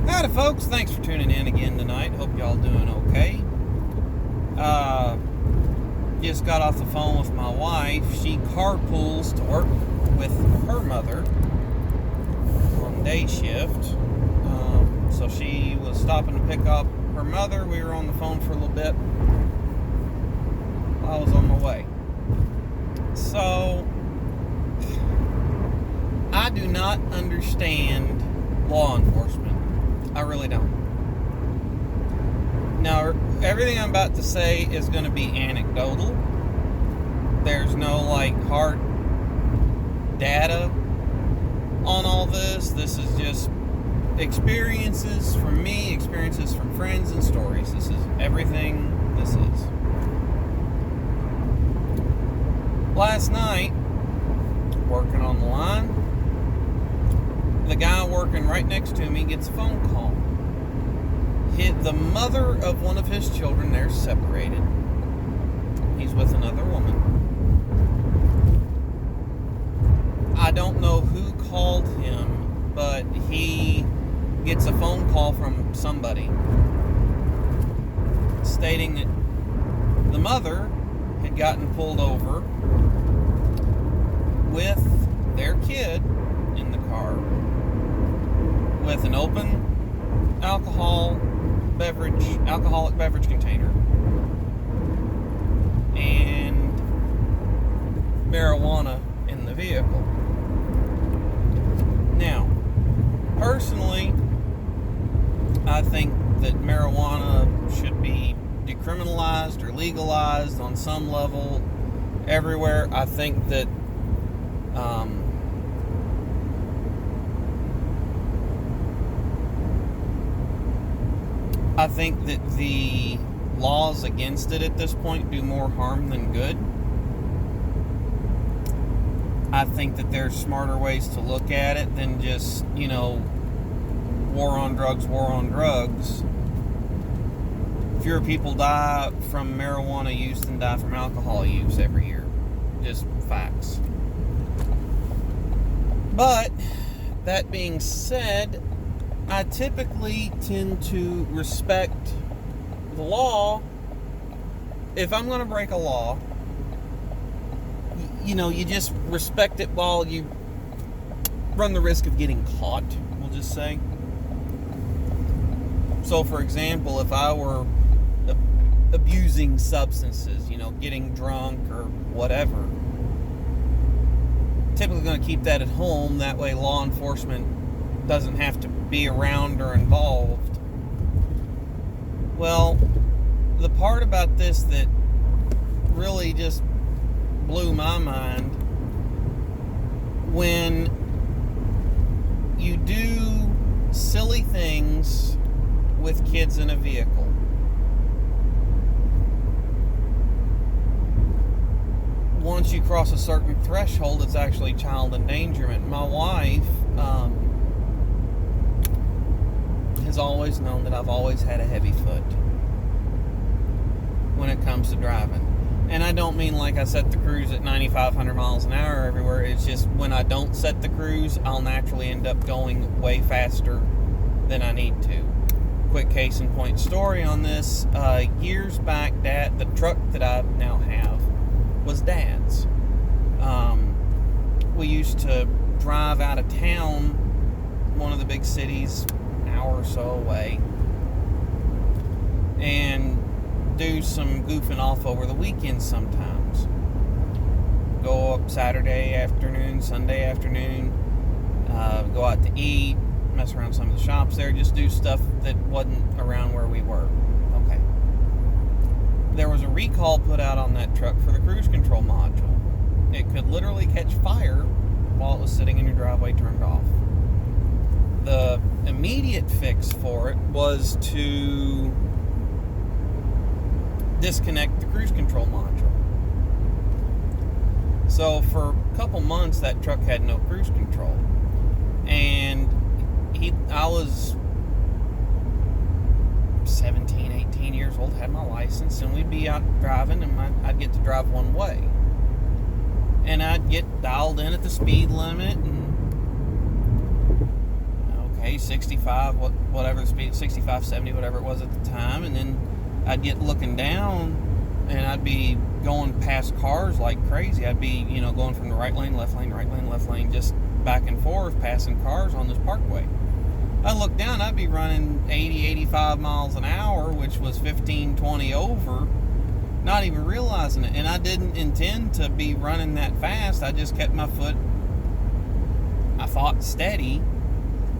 Howdy, folks. Thanks for tuning in again tonight. Hope y'all doing okay. Just got off the phone with my wife. She carpools to work with her mother on day shift. So she was stopping to pick up her mother. We were on the phone for a little bit. I was on my way. So, I do not understand law enforcement. I really don't. Now, everything I'm about to say is going to be anecdotal. There's no, hard data on all this. This is just experiences from me, experiences from friends, and stories. This is everything this is. Last night, working on the line, the guy working right next to me gets a phone call. The mother of one of his children, they're separated. He's with another woman. I don't know who called him, but he gets a phone call from somebody stating that the mother had gotten pulled over with their kid in the car with an open alcoholic beverage container and marijuana in the vehicle. Now, personally, I think that marijuana should be decriminalized or legalized on some level everywhere. I think that the laws against it at this point do more harm than good. I think that there's smarter ways to look at it than just, war on drugs. Fewer people die from marijuana use than die from alcohol use every year. Just facts. But, that being said, I typically tend to respect the law. If I'm going to break a law, you just respect it while you run the risk of getting caught, we'll just say. So, for example, if I were abusing substances, getting drunk or whatever, typically going to keep that at home. That way law enforcement doesn't have to be around or involved. Well, the part about this that really just blew my mind, when you do silly things with kids in a vehicle. Once you cross a certain threshold, it's actually child endangerment. My wife has always known that I've always had a heavy foot when it comes to driving. And I don't mean like I set the cruise at 9,500 miles an hour everywhere. It's just when I don't set the cruise, I'll naturally end up going way faster than I need to. Quick case in point story on this. Years back, the truck that I now have was Dad's. We used to drive out of town, one of the big cities, an hour or so away, and do some goofing off over the weekend sometimes. Go up Saturday afternoon, Sunday afternoon, go out to eat, mess around some of the shops there, just do stuff that wasn't around where we were. Okay. There was a recall put out on that truck for the cruise control module. It could literally catch fire while it was sitting in your driveway turned off. The immediate fix for it was to disconnect the cruise control module. So for a couple months, that truck had no cruise control. And I was 17, 18 years old, had my license, and we'd be out driving, and I'd get to drive one way. And I'd get dialed in at the speed limit, and okay, 65, whatever the speed, 65, 70, whatever it was at the time. And then I'd get looking down, and I'd be going past cars like crazy. I'd be, going from the right lane, left lane, right lane, left lane, just back and forth, passing cars on this parkway. I'd look down, I'd be running 80, 85 miles an hour, which was 15, 20 over, not even realizing it. And I didn't intend to be running that fast. I just kept my foot, I thought, steady,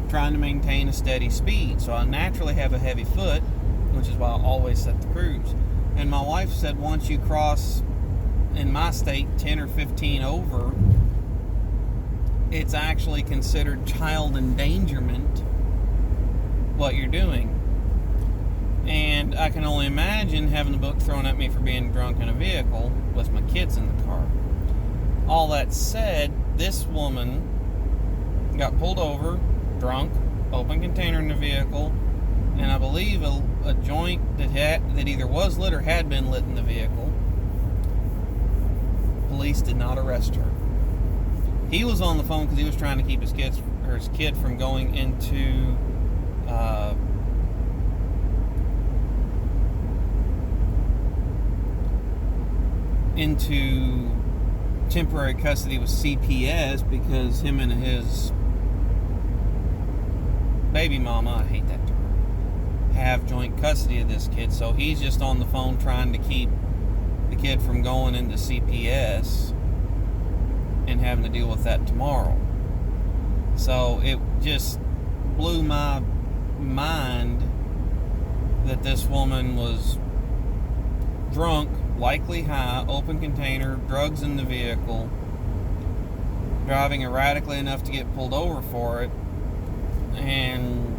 trying to maintain a steady speed. So I naturally have a heavy foot, which is why I always set the cruise. And my wife said once you cross, in my state, 10 or 15 over, it's actually considered child endangerment, what you're doing. And I can only imagine having a book thrown at me for being drunk in a vehicle with my kids in the car. All that said, this woman got pulled over, drunk, open container in the vehicle, and I believe a joint that either was lit or had been lit in the vehicle. Police did not arrest her. He was on the phone because he was trying to keep his kid from going into temporary custody with CPS because him and his baby mama, I hate that term, have joint custody of this kid. So he's just on the phone trying to keep the kid from going into CPS and having to deal with that tomorrow. So it just blew my mind that this woman was drunk, likely high, open container, drugs in the vehicle, driving erratically enough to get pulled over for it, and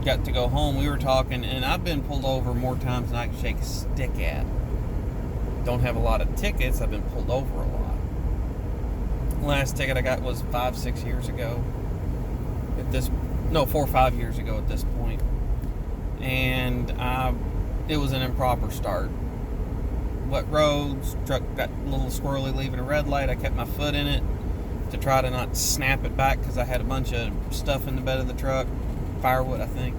got to go home. We were talking, and I've been pulled over more times than I can shake a stick at. Don't have a lot of tickets. I've been pulled over a lot. Last ticket I got was 5-6 years ago. 4 or 5 years ago at this point. And it was an improper start. Wet roads, truck got a little squirrely leaving a red light. I kept my foot in it to try to not snap it back because I had a bunch of stuff in the bed of the truck, firewood I think.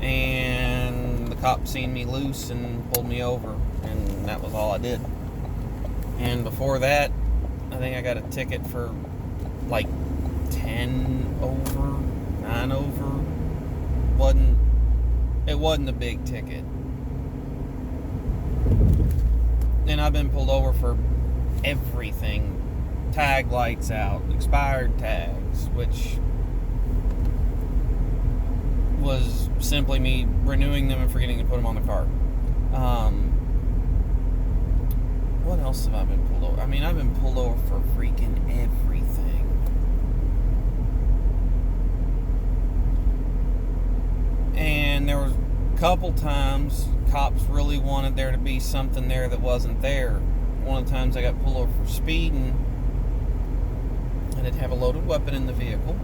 And the cop seen me loose and pulled me over, and that was all I did. And before that, I think I got a ticket for like 10 over, 9 over. It wasn't a big ticket. And I've been pulled over for everything. Tag lights out, expired tags, which was simply me renewing them and forgetting to put them on the car. What else have I been pulled over? I mean, I've been pulled over for freaking everything. And there was a couple times cops really wanted there to be something there that wasn't there. One of the times I got pulled over for speeding, I did have a loaded weapon in the vehicle.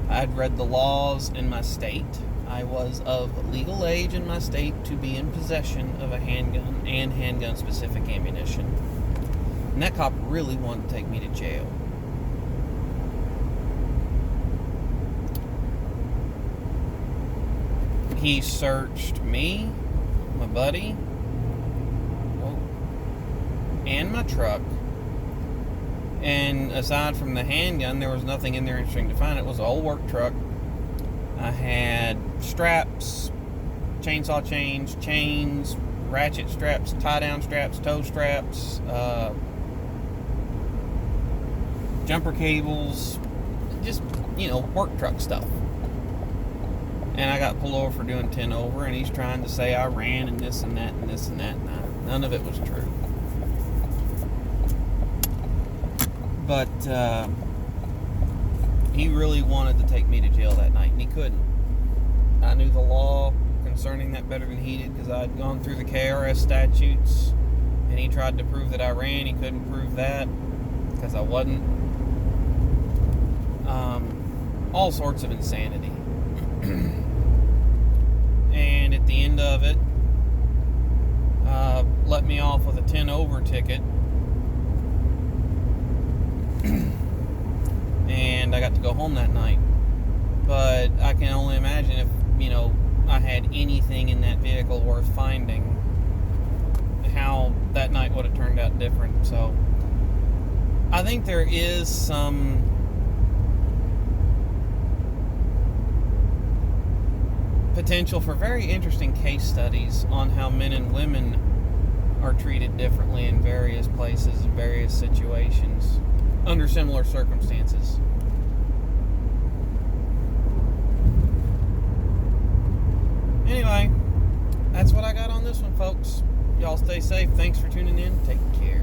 I'd read the laws in my state. I was of legal age in my state to be in possession of a handgun and handgun-specific ammunition. And that cop really wanted to take me to jail. He searched me, my buddy, and my truck. And aside from the handgun, there was nothing in there interesting to find. It was an old work truck. I had straps, chainsaw chains, ratchet straps, tie-down straps, tow straps, jumper cables, just, work truck stuff. And I got pulled over for doing 10 over, and he's trying to say I ran and this and that and this and that. And none of it was true. But he really wanted to take me to jail that night, and he couldn't. I knew the law concerning that better than he did because I'd gone through the KRS statutes, and he tried to prove that I ran. He couldn't prove that because I wasn't. All sorts of insanity. And at the end of it, let me off with a 10 over ticket. And I got to go home that night. But I can only imagine if, I had anything in that vehicle worth finding, how that night would have turned out different. So I think there is some potential for very interesting case studies on how men and women are treated differently in various places, in various situations, under similar circumstances. Anyway, that's what I got on this one, folks. Y'all stay safe. Thanks for tuning in. Take care.